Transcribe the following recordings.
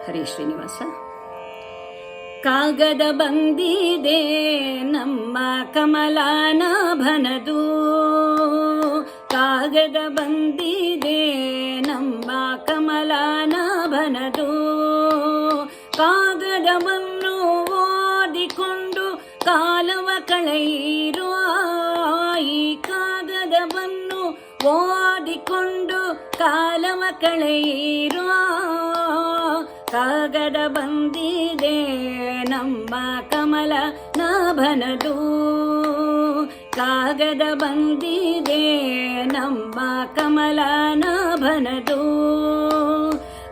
ಹರಿ ಶ್ರೀನಿವಾಸ. ಕಾಗದ ಬಂದಿದೆ ನಮ್ಮ ಕಮಲಾನಾಭನದು, ಕಾಗದ ಬಂದಿದೆ ನಮ್ಮ ಕಮಲಾನಾಭನದು. ಕಾಗದವನ್ನು ಓದಿಕೊಂಡು ಕಾಲವ ಕಳೆಯಿರುವ, ಈ ಕಾಗದವನ್ನು ಓದಿಕೊಂಡು ಕಾಲವ ಕಳೆಯಿರುವ. ಕಾಗದ ಬಂದಿದೆ ನಮ್ಮ ಕಮಲನಾಭನದು, ಕಾಗದ ಬಂದಿದೆ ನಮ್ಮ ಕಮಲನಾಭನದು.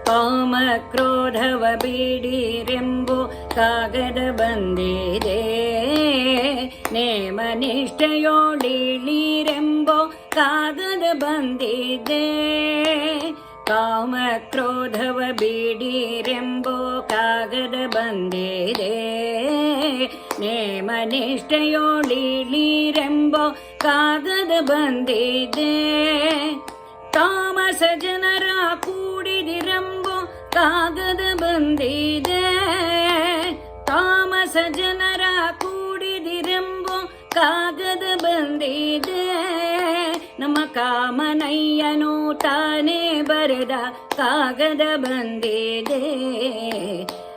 ಕಾಮ ಕ್ರೋಧವ ಬಿಡಿರೆಂಬೋ ಕಾಗದ ಬಂದಿದೆ, ನೇಮ ನಿಷ್ಠೆಯೋಡಿಳಿರೆಂಬೋ ಕಾಗದ ಬಂದಿದೆ. ಕಾಮ ಕ್ರೋಧವ ಬಿಡಿರೆಂಬೋ ಕಾಗದ ಬಂದಿದೆ, ನೇಮ ನಿಷ್ಠೆಯೋಡಿಳಿರೆಂಬೋ ಕಾಗದ ಬಂದಿದೆ. ತಾಮಸ ಜನರ ಕೂಡಿದಿರೆಂಬೋ ಕಾಗದ ಬಂದಿದೆ, ತಾಮಸ ಜನರ ಕೂಡಿದಿರೆಂಬೋ ಕಾಗದ ಬಂದಿದೆ. ನಮ್ಮ ಕಾಮನಯ್ಯನು ತಾನೇ ಬರೆದ ಕಾಗದ ಬಂದಿದೆ,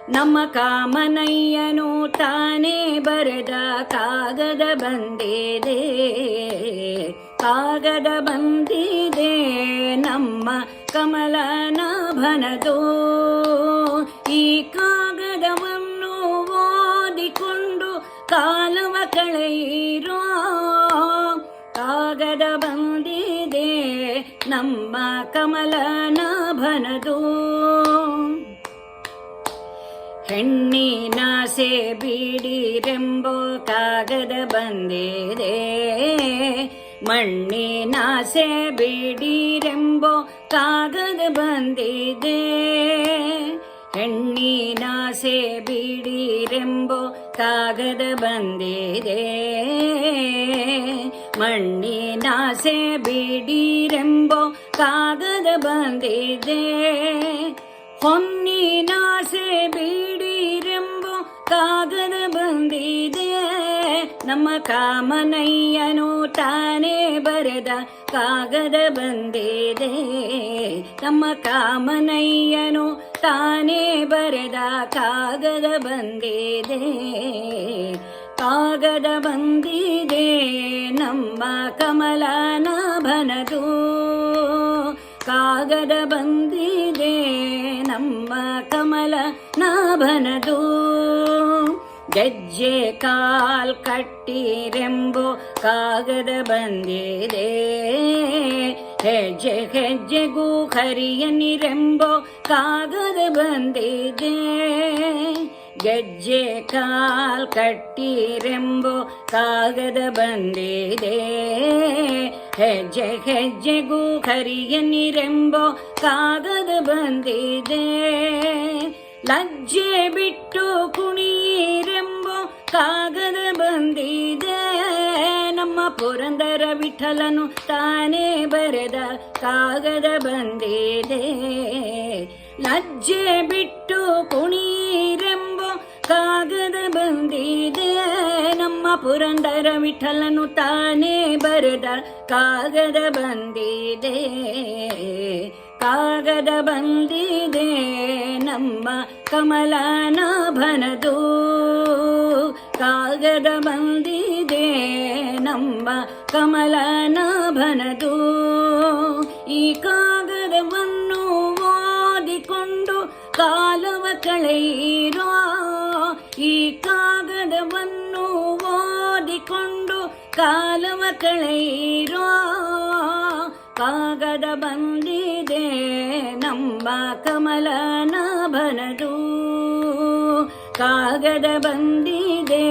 ನಮ್ಮ ಕಾಮನಯ್ಯನು ತಾನೇ ಬರೆದ ಕಾಗದ ಬಂದಿದೆ. ಕಾಗದ ಬಂದಿದೆ ನಮ್ಮ ಕಮಲನಾಭನದು, ಈ ಕಾಗದವನ್ನು ಓದಿಕೊಂಡು ಕಾಲವ ಕಳೆಯಿರೋ. ಕಾಗದ ಬಂದಿದೆ ನಮ್ಮ ಕಮಲನಾಭನದು. ಹೆಣ್ಣಿನಾಸೆ ಬಿಡಿರೆಂಬೋ ಕಾಗದ ಬಂದಿದೆ, ಮಣ್ಣಿನಾಸೆ ಬಿಡಿರೆಂಬೋ ಕಾಗದ ಬಂದಿದೆ. ಹೆಣ್ಣಿನಾಸೆ ಬಿಡಿರೆಂಬೋ ಕಾಗದ ಬಂದಿದೆ, ಮಣ್ಣಿನಾಸೆ ಬಿಡಿರೆಂಬೋ ಕಾಗದ ಬಂದಿದೆ. ಹೊನ್ನಿನಾಸೆ ಬಿಡಿರೆಂಬೋ ಕಾಗದ ಬಂದಿದೆ, ನಮ್ಮ ಕಾಮನಯ್ಯನು ತಾನೇ ಬರೆದ ಕಾಗದ ಬಂದಿದೆ. ನಮ್ಮ ಕಾಮನಯ್ಯನು ತಾನೇ ಬರೆದ ಕಾಗದ ಬಂದಿದೆ. ಕಾಗದ ಬಂದಿದೆ ನಮ್ಮ ಕಮಲನಾಭನದು, ಕಾಗದ ಬಂದಿದೆ ನಮ್ಮ ಕಮಲನಾಭನದು. ಗೆಜ್ಜೆ ಕಾಲ್ ಕಟ್ಟಿರೆಂಬೋ ಕಾಗದ ಬಂದಿದೆ, ಹೆಜ್ಜೆ ಹೆಜ್ಜೆಗೂ ಹರಿಯನಿರೆಂಬೋ ಕಾಗದ ಬಂದಿದೆ. ಗೆಜ್ಜೆ ಕಾಲ್ ಕಟ್ಟಿರೆಂಬೋ ಕಾಗದ ಬಂದಿದೆ, ಹೆಜ್ಜೆ ಹೆಜ್ಜೆಗೂ ಹರಿಯನಿರೆಂಬೋ ಕಾಗದ ಬಂದಿದೆ. ಲಜ್ಜೆ ಬಿಟ್ಟು ಕುಣಿರೆಂಬೋ ಕಾಗದ ಬಂದಿದೆ, ನಮ್ಮ ಪುರಂದರ ವಿಠಲನು ತಾನೇ ಬರೆದ ಕಾಗದ ಬಂದಿದೆ. ಲಜ್ಜೆ ಬಿಟ್ಟು ಕುಣಿರೆಂಬೋ ಕಾಗದ ಬಂದಿದೆ, ನಮ್ಮ ಪುರಂದರ ವಿಠಲನು ತಾನೇ ಬರೆದ ಕಾಗದ ಬಂದಿದೆ. ಕಾಗದ ಬಂದಿದೆ ನಮ್ಮ ಕಮಲನಾಭನದು, ಕಾಗದ ಬಂದಿದೆ ನಮ್ಮ ಕಮಲನಾಭನದು. ಈ ಕಾಗದವನ್ನು ಓದಿಕೊಂಡು ಕಾಲವ ಕಳೆಯಿರೋ, ಈ ಕಾಗದವನ್ನು ಓದಿಕೊಂಡು ಕಾಲವ ಕಳೆಯಿರೋ. ಕಾಗದ ಬಂದಿದೆ ನಮ್ಮ ಕಮಲನಾಭನದು, ಕಾಗದ ಬಂದಿದೆ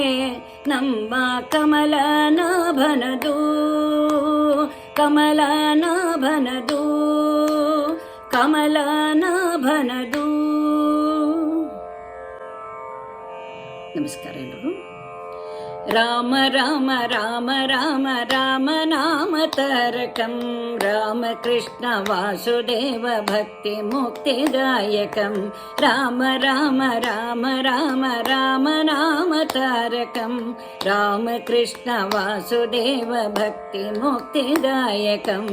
ನಮ್ಮ ಕಮಲನಾಭನದು, ಕಮಲನಾಭನದು, ಕಮಲನಾಭನದು. ನಮಸ್ಕಾರ ಎಲ್ಲರೂ. ರಾಮ ರಾಮ ರಾಮ ರಾಮ ರಾಮ ನಾಮ ತಾರಕಂ ರಾಮ ಕೃಷ್ಣ ವಾಸುದೇವ ಭಕ್ತಿ ಮುಕ್ತಿದಾಯಕಂ ರಾಮ ರಾಮ ರಾಮ ರಾಮ ರಾಮ ನಾಮ ತಾರಕಂ ರಾಮ ಕೃಷ್ಣ ವಾಸುದೇವ ಭಕ್ತಿ ಮುಕ್ತಿದಾಯಕಂ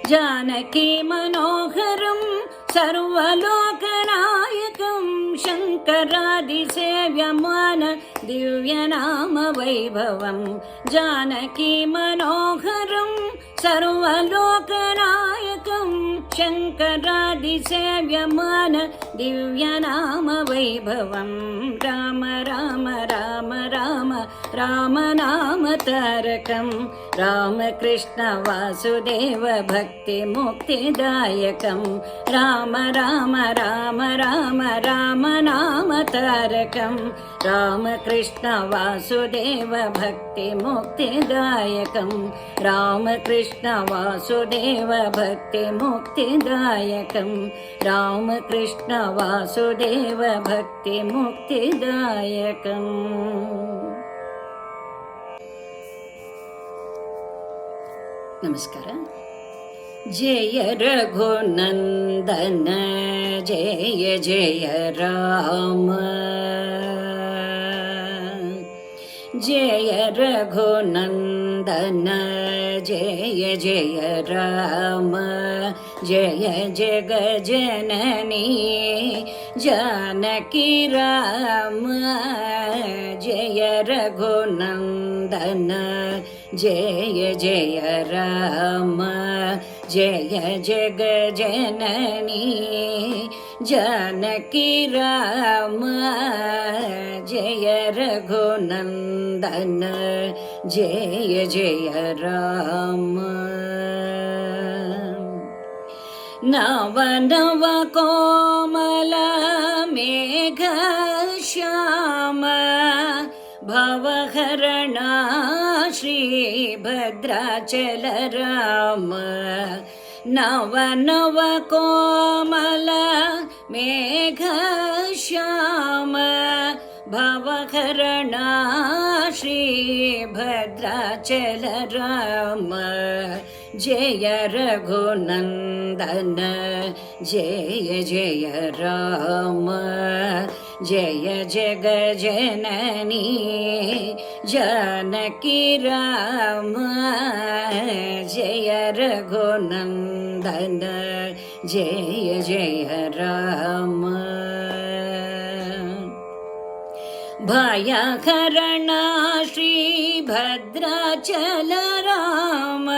ಜಾನಕಿ ಮನೋಹರಂ ಸರ್ವಲೋಕನಾಯಕಂ ಶಂಕರಾದಿಸೇವ್ಯಮಾನ ದಿವ್ಯನಾಮ ವೈಭವಂ ಜಾನಕಿ ಮನೋಹರಂ ಸರ್ವಲೋಕನಾಯಕಂ ಶಂಕರಾದಿಸೇವ್ಯಮಾನ ದಿವ್ಯನಾಮ ವೈಭವಂ ರಾಮ ರಾಮ ರಾಮ ರಾಮ ರಾಮ ನಾಮ ತಾರಕಂ ರಾಮ ಕೃಷ್ಣ ವಾಸುದೇವ ಭಕ್ತಿ ಮುಕ್ತಿದಾಯಕಂ ರಾಮ ರಾಮ ರಾಮ ರಾಮ ರಾಮ ನಾಮ ತಾರಕಂ ರಾಮ ಕೃಷ್ಣ ವಾಸುದೇವ ಭಕ್ತಿ ಮುಕ್ತಿದಾಯಕಂ ರಾಮ ಕೃಷ್ಣ ವಾಸುದೇವ ಭಕ್ತಿ ಮುಕ್ತಿದಾಯಕಂ ರಾಮ ಕೃಷ್ಣ ವಾಸುದೇವ ಭಕ್ತಿ ಮುಕ್ತಿದಾಯಕಂ. ನಮಸ್ಕಾರ. ಜಯ ರಘುನಂದನ ಜಯ ಜಯ ರಾಮ ಜಯ ರಘುನಂದನ ಜಯ ಜಯ ರಾಮ ಜಯ ಜಗ ಜನನಿ ಜಾನಕಿ ರಾಮ ಜಯ ರಘುನಂದನ ಜಯ ಜಯ ರಾಮ ಜಯ ಜಗ ಜನನಿ ಜಾನಕಿ ರಾಮ ಜಯ ರಘುನಂದನ ಜಯ ಜಯ ರಾಮ. ನವ ನವ ಕೋಮಲ ಮೇಘ ಶ್ಯಾಮ ಭವಹರಣ ಶ್ರೀಭದ್ರಾಚಲ ರಾಮ ನವ ನವ ಕೋಮಲ ಮೇಘ ಶ್ಯಾಮ ಭವಹರಣ ಶ್ರೀಭದ್ರಾಚಲ ರಾಮ ಜಯ ರಘುನಂದನ ಜಯ ಜಯ ರಾಮ ಜಯ ಜಗ ಜನನಿ ಜಾನಕಿ ರಾಮ ಜಯ ರಘುನಂದನ ಜಯ ಜಯ ರಾಮ ಭಯಹರಣ ಶ್ರೀಭದ್ರಾಚಲ ರಾಮ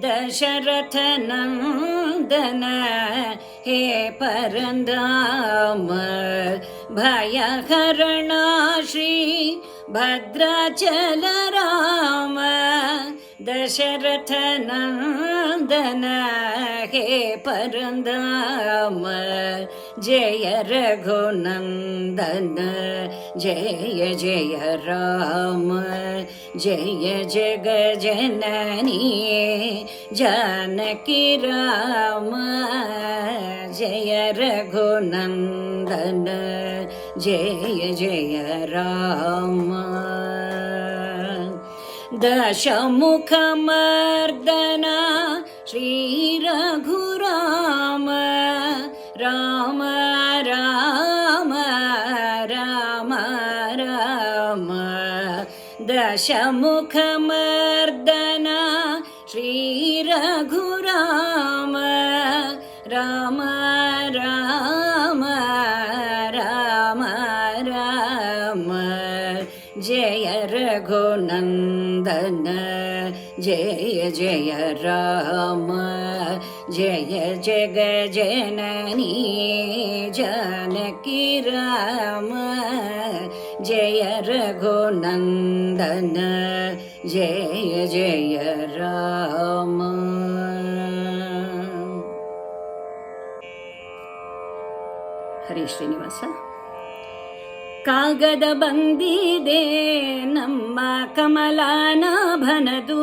ದಶರಥ ನಂದನ ಹೇ ಪರಂಧಾಮ ಭಯಹರಣ ಶ್ರೀ ಭದ್ರಾಚಲ ರಾಮ ದಶರಥ ನಂದನ ಹೇ ಪರಂಧಾಮ ಜಯ ರಘುನಂದನ ಜಯ ಜಯ ರಾಮ ಜಯ ಜಗ ಜನನಿ ಜಾನಕಿ ರಾಮ ಜಯ ರಘುನಂದನ ಜಯ ಜಯ ರಾಮ ದಶಮುಖಮರ್ದನ ಶ್ರೀ ರಘುರಾಮ ರಾಮ ರಾಮ ರಾಮ ರಾಮ ದಶಮುಖಮರ್ದನ ಶ್ರೀ ರಘುರಾಮ ರಾಮ ರಾಮ ರಾಮ ರಾಮ ಜಯ ರಘುನಂದನ ಜಯ ಜಯ ರಾಮ ಜಯ ಜಗ ಜನನಿ ಜಾನಕಿ ರಾಮ ಜಯ ರಘುನಂದನ ಜಯ ಜಯ ರಾಮ. ಹರಿ ಶ್ರೀನಿವಾಸ. ಕಾಗದ ಬಂದಿದೆ ನಮ್ಮ ಕಮಲಾನಾಭನದು,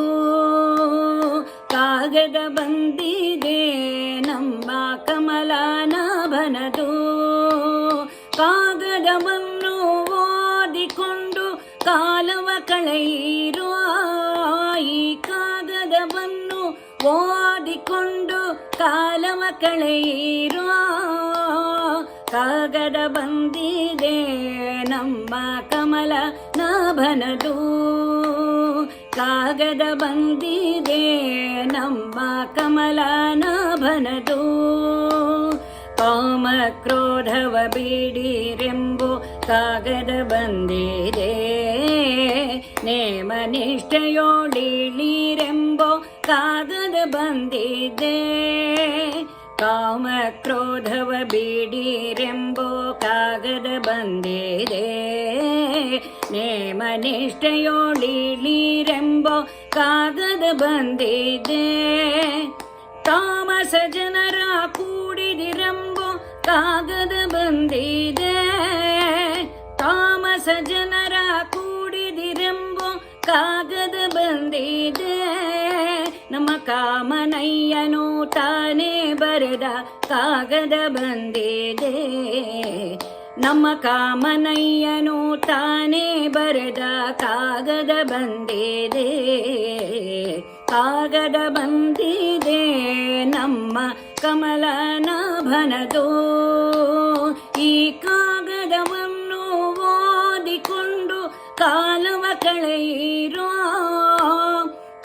ಕಾಗದ ಬಂದಿದೆ ನಮ್ಮ ಕಮಲಾನಾಭನದು, ಕಾಗದವನ್ನು ಓದಿಕೊಂಡು ಕಾಲವ ಕಳೆಯಿರೋ ಈ ಕಾಗದವನ್ನು ಓದಿಕೊಂಡು ಕಾಲವ ಕಳೆಯಿರೋ ಕಾಗದ ಬಂದಿದೆ ನಮ್ಮ ಕಮಲ ನಾಭನದು ಕಾಗದ ಬಂದಿದೆ ನಮ್ಮ ಕಮಲ ನಾಭನದು ಕಾಮ ಕ್ರೋಧವ ಬಿಡಿರೆಂಬು ಕಾಗದ ಬಂದಿದೆ ನೇಮ ನಿಷ್ಠೆಯೋಡಿಳಿರೆಂಬೋ ಕಾಗದ ಬಂದಿದೆ ಕಾಮ ಕ್ರೋಧವ ಬಿಡಿರೆಂಬೋ ಕಾಗದ ಬಂದಿದೆ ನೇಮ ನಿಷ್ಠೆಯೋಡಿಳಿರೆಂಬೋ ಕಾಗದ ಬಂದಿದೆ ತಾಮಸ ಜನರ ಕೂಡಿದಿರೆಂಬೋ ಕಾಗದ ಬಂದಿದೆ ತಾಮಸ ಜನರ ಕೂಡಿದಿರೆಂಬೋ ಕಾಗದ ಬಂದಿದೆ ನಮ್ಮ ಕಾಮನಯ್ಯನು ತಾನೇ ಬರೆದ ಕಾಗದ ಬಂದಿದೆ ನಮ್ಮ ಕಾಮನಯ್ಯನು ತಾನೇ ಬರೆದ ಕಾಗದ ಬಂದಿದೆ ಕಾಗದ ಬಂದಿದೆ ನಮ್ಮ ಕಮಲನಾಭನದು ಈ ಕಾಗದವನ್ನು ಓದಿಕೊಂಡು ಕಾಲವ ಕಳೆಯಿರೋ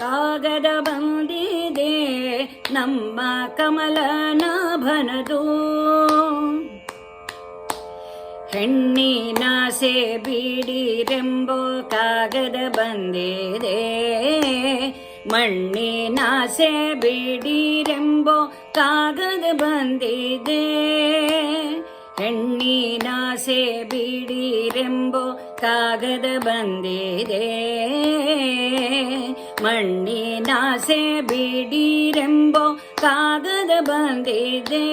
ಕಾಗದ ಬಂದಿದೆ ನಮ್ಮ ಕಮಲನಾಭನದು ಹೆಣ್ಣಿನಾಸೆ ಬಿಡಿರೆಂಬೋ ಕಾಗದ ಬಂದಿದೆ ಮಣ್ಣಿನಾಸೆ ಬಿಡಿರೆಂಬೋ ಕಾಗದ ಬಂದಿದೆ ಹೆಣ್ಣಿನಾಸೆ ಬಿಡಿರೆಂಬೋ ಕಾಗದ ಬಂದಿದೆ ಮಣ್ಣಿನಾಸೆ ಬಿಡಿರೆಂಬೋ ಕಾಗದ ಬಂದಿದೆ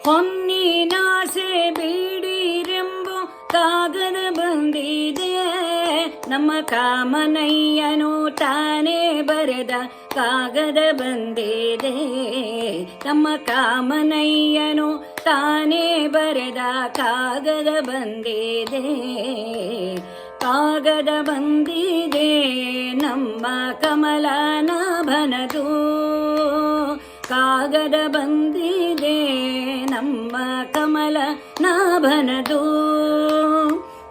ಹೊನ್ನಿನಾಸೆ ಬಿಡಿರೆಂಬೋ ಕಾಗದ ಬಂದಿದೆ ನಮ್ಮ ಕಾಮನಯ್ಯನು ತಾನೇ ಬರೆದ ಕಾಗದ ಬಂದಿದೆ ನಮ್ಮ ಕಾಮನಯ್ಯನು ತಾನೇ ಬರೆದ ಕಾಗದ ಬಂದಿದೆ ಕಾಗದ ಬಂದಿದೆ ನಮ್ಮ ಕಮಲನಾಭನದು ಕಾಗದ ಬಂದಿದೆ ನಮ್ಮ ಕಮಲನಾಭನದು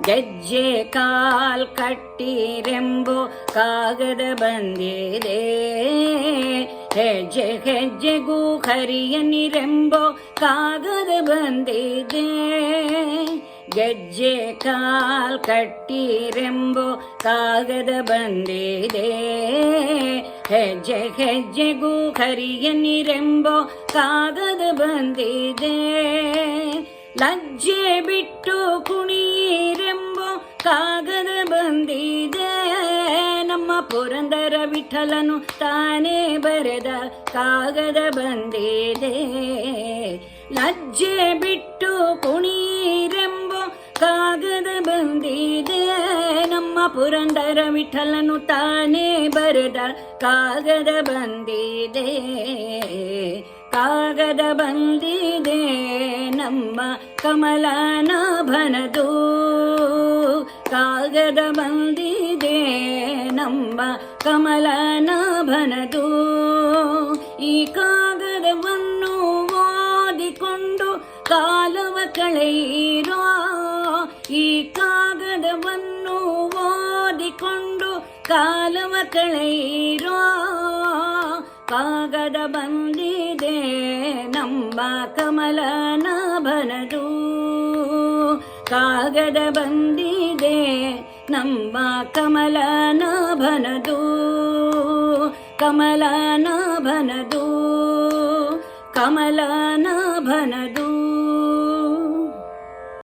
ಗೆಜ್ಜೆ ಕಾಲ್ ಕಟ್ಟಿರೆಂಬೋ ಕಾಗದ ಬಂದಿದೆ ಹೆಜ್ಜೆ ಹೆಜ್ಜೆಗೂ ಹರಿಯನಿರೆಂಬೋ ಕಾಗದ ಬಂದಿದೆ ಗೆಜ್ಜೆ ಕಾಲ್ ಕಟ್ಟಿರೆಂಬೋ ಕಾಗದ ಬಂದಿದೆ ಹೆಜ್ಜೆ ಹೆಜ್ಜೆಗೂ ಹರಿಯನಿರೆಂಬೋ ಕಾಗದ ಬಂದಿದೆ ಲಜ್ಜೆ ಬಿಟ್ಟು ಕುಣಿರೆಂಬೋ ಕಾಗದ ಬಂದಿದೆ ನಮ್ಮ ಪುರಂದರ ವಿಠಲನು ತಾನೇ ಬರೆದ ಕಾಗದ ಬಂದಿದೆ ಲಜ್ಜೆ ಬಿಟ್ಟು ಕುಣಿರೆಂಬೋ ಕಾಗದ ಬಂದಿದೆ ನಮ್ಮ ಪುರಂದರ ವಿಠಲನು ತಾನೇ ಬರೆದ ಕಾಗದ ಬಂದಿದೆ ಕಾಗದ ಬಂದಿದೆ ನಮ್ಮ ಕಮಲನಾಭನದು ಕಾಗದ ಬಂದಿದೆ ನಮ್ಮ ಕಮಲನಾಭನದು ಈ ಕಾಗದವನ್ನು ಓದಿಕೊಂಡು ಕಾಲವ ಕಳೆಯಿರೋ ಈ ಕಾಗದವನ್ನು ಓದಿಕೊಂಡು ಕಾಲವ ಕಳೆಯಿರೋ ಕಾಗದ ಬಂದಿದೆ ನಮ್ಮ ಕಮಲನಾಭನದು ಕಾಗದ ಬಂದಿದೆ ನಮ್ಮ ಕಮಲನಾಭನದು ಕಮಲನಾಭನದು ಕಮಲನಾಭನದು